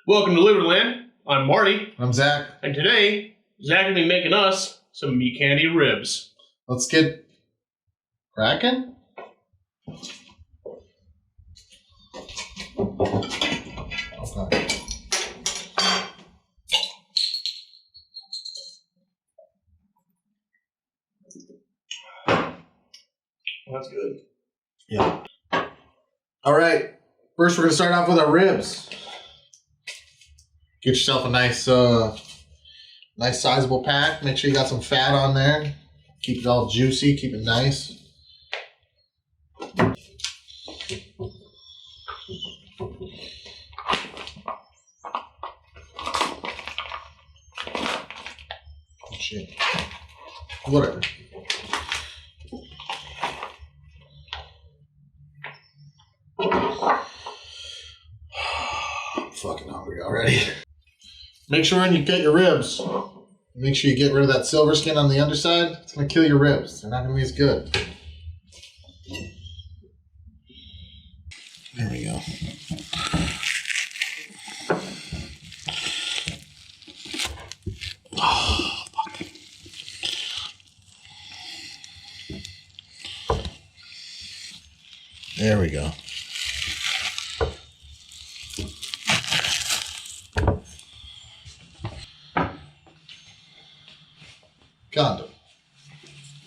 Welcome to Libertyland. I'm Marty. I'm Zach. And today, Zach will be making us some meat candy ribs. Let's get cracking. Okay. That's good. Yeah. All right. First, we're going to start off with our ribs. Get yourself a nice sizable pack. Make sure you got some fat on there. Keep it all juicy. Keep it nice. Oh, shit. Whatever. I'm fucking hungry already. Make sure when you get your ribs, make sure you get rid of that silver skin on the underside. It's going to kill your ribs. They're not going to be as good. There we go. Oh, fuck. There we go. Condom.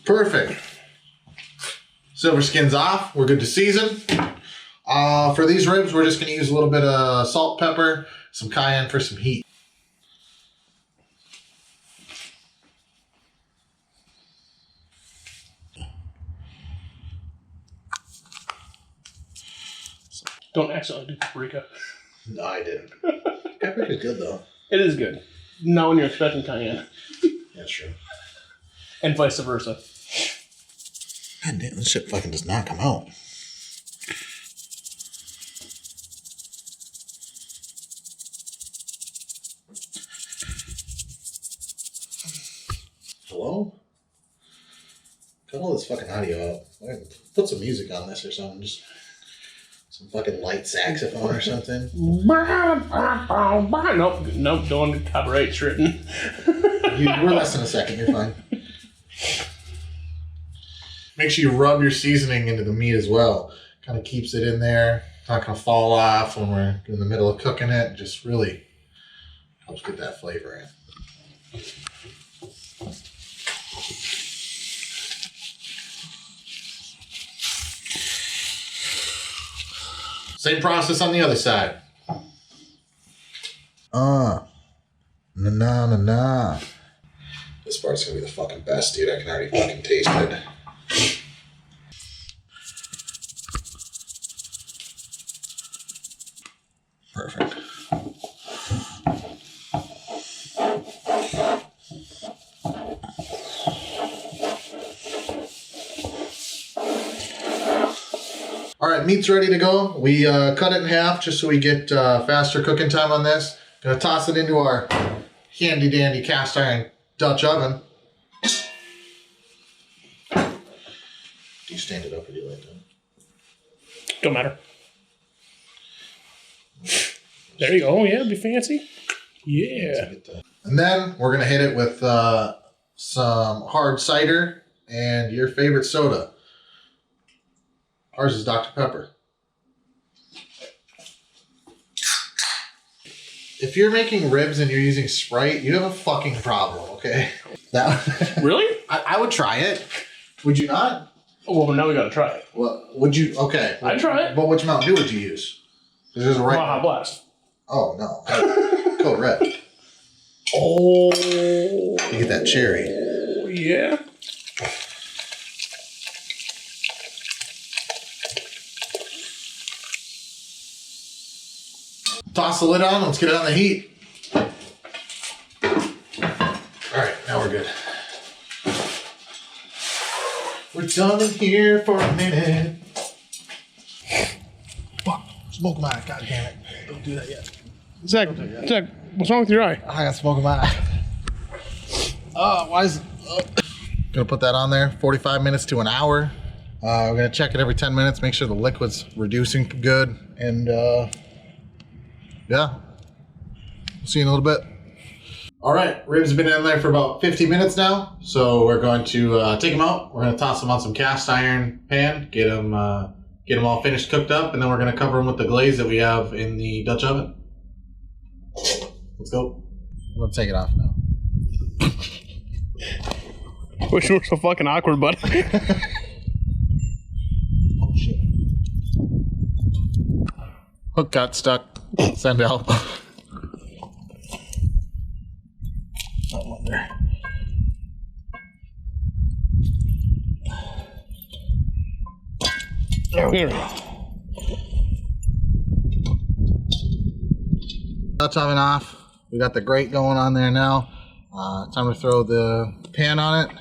Perfect. Silver skin's off. We're good to season. For these ribs, we're just going to use a little bit of salt, pepper, some cayenne for some heat. Don't accidentally do paprika. No, I didn't. Paprika's good, though. It is good. Not when you're expecting cayenne. That's true. And vice versa. God damn, this shit fucking does not come out. Hello? Cut all this fucking audio out. Put some music on this or something. Just some fucking light saxophone or something. Nope, don't want copyright stricken. We're less than a second, you're fine. Make sure you rub your seasoning into the meat as well. Kind of keeps it in there. It's not going to fall off when we're in the middle of cooking it. Just really helps get that flavor in. Same process on the other side. Na. This part's gonna be the fucking best, dude. I can already fucking taste it. Perfect. All right, meat's ready to go. We cut it in half just so we get faster cooking time on this. Gonna toss it into our handy dandy cast iron Dutch oven. Do you stand it up or do you like that? Don't matter. There you go. Oh, yeah, it'd be fancy. Yeah. And then we're going to hit it with some hard cider and your favorite soda. Ours is Dr. Pepper. If you're making ribs and you're using Sprite, you have a fucking problem, okay? Really? I would try it. Would you not? Oh, well, now we got to try it. Well, would you? Okay. I'd try it. But which Mountain Dew would you use? Because there's a right. Baja Blast. Oh, no. Code Red. Oh. You get that cherry. Oh, yeah. Toss the lid on. Let's get it on the heat. All right, now we're good. We're done in here for a minute. Fuck. Smoke in my eye. God damn it. Don't do that yet. Zach, what's wrong with your eye? I got smoke in my eye. Why is it? Gonna put that on there. 45 minutes to an hour. We're gonna check it every 10 minutes, make sure the liquid's reducing good, and yeah, See you in a little bit. All right, ribs have been in there for about 50 minutes now. So we're going to take them out. We're going to toss them on some cast iron pan, get them all finished cooked up, and then we're going to cover them with the glaze that we have in the Dutch oven. Let's go. I'm going to take it off now. Wish you were so fucking awkward, bud. Oh, shit. Hook got stuck. Send out. That one there. There we go. Dutch oven off. We got the grate going on there now. Time to throw the pan on it.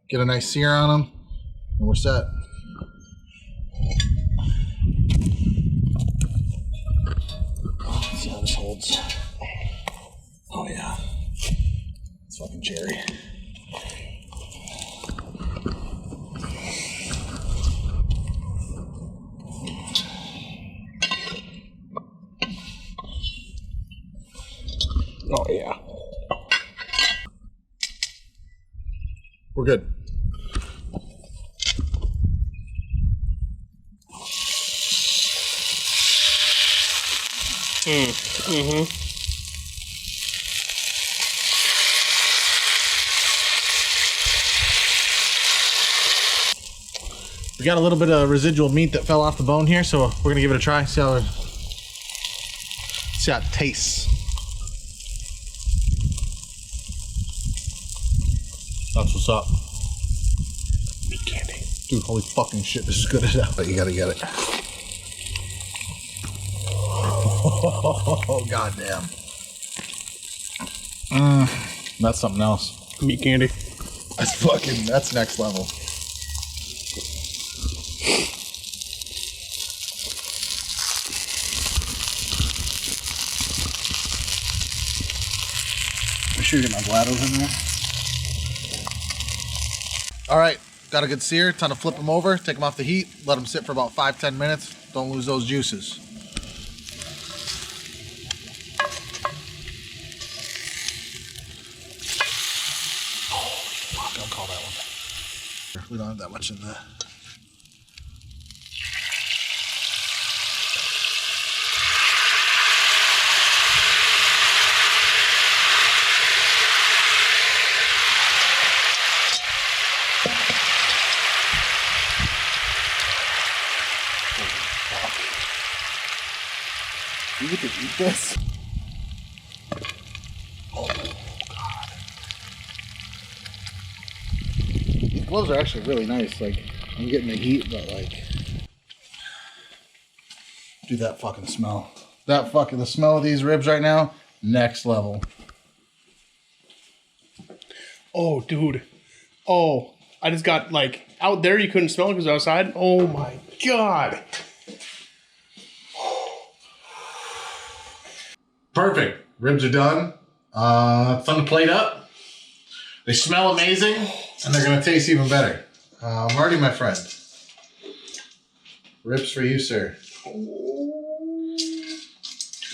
Get a nice sear on them. And we're set. Let's see how this holds. Oh yeah. It's fucking cherry. Oh, yeah. We're good. Mm-hmm. We got a little bit of residual meat that fell off the bone here, so we're gonna give it a try. See how it tastes. That's what's up. Meat candy. Dude, holy fucking shit, this is good as hell. But you gotta get it. Oh, goddamn. That's something else. Meat candy. That's next level. Make sure you get my GLaDOs in there. All right, got a good sear. Time to flip them over, take them off the heat, let them sit for about 5-10 minutes. Don't lose those juices. Don't call that one. We don't have that much in there. You get to eat this? Oh, God. These gloves are actually really nice. Like, I'm getting the heat, but like... Dude, that fucking smell. The smell of these ribs right now, next level. Oh, dude. Oh, I just got, like, out there you couldn't smell it because outside. Oh, my God. Perfect. Ribs are done. Time to plate up. They smell amazing, and they're going to taste even better. Marty, my friend. Ribs for you, sir. Oh.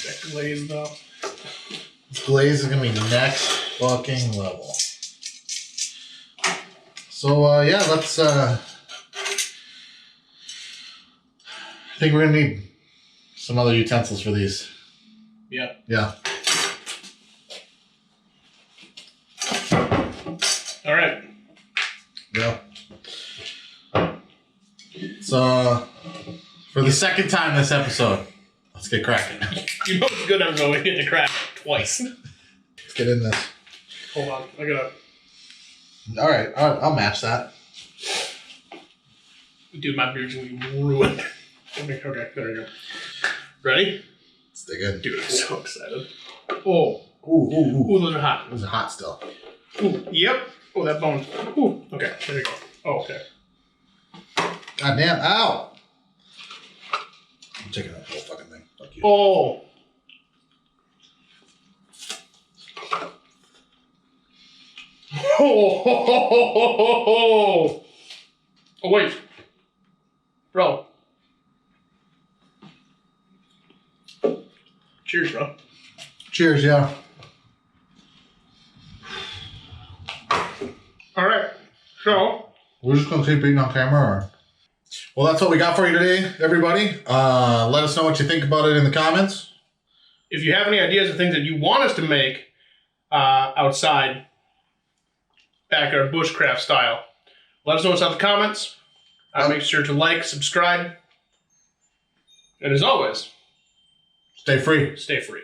That glaze, though. This glaze is going to be next fucking level. So, yeah, let's... I think we're going to need some other utensils for these. Yeah. Yeah. All right. Yeah. So, for the second time this episode, let's get cracking. You know it's good episode we get to crack twice. Let's get in this. Hold on. I gotta... All right. I'll match that. Dude, my beard's gonna be ruined. Okay, there we go. Ready? Let's dig in. Dude, I'm so excited. Oh. Ooh. Those are hot. Those are hot still. Ooh, yep. Oh, that bone. Ooh. Okay, there we go. Oh, okay. God damn. Ow. I'm checking out the whole fucking thing. Fuck you. Oh. Oh, wait. Bro. Cheers, bro. Cheers, yeah. All right. So we're just gonna keep eating on camera. Or... Well, that's what we got for you today, everybody. Let us know what you think about it in the comments. If you have any ideas of things that you want us to make outside, backyard bushcraft style, let us know what's in the comments. Make sure to like, subscribe, and as always, stay free. Stay free.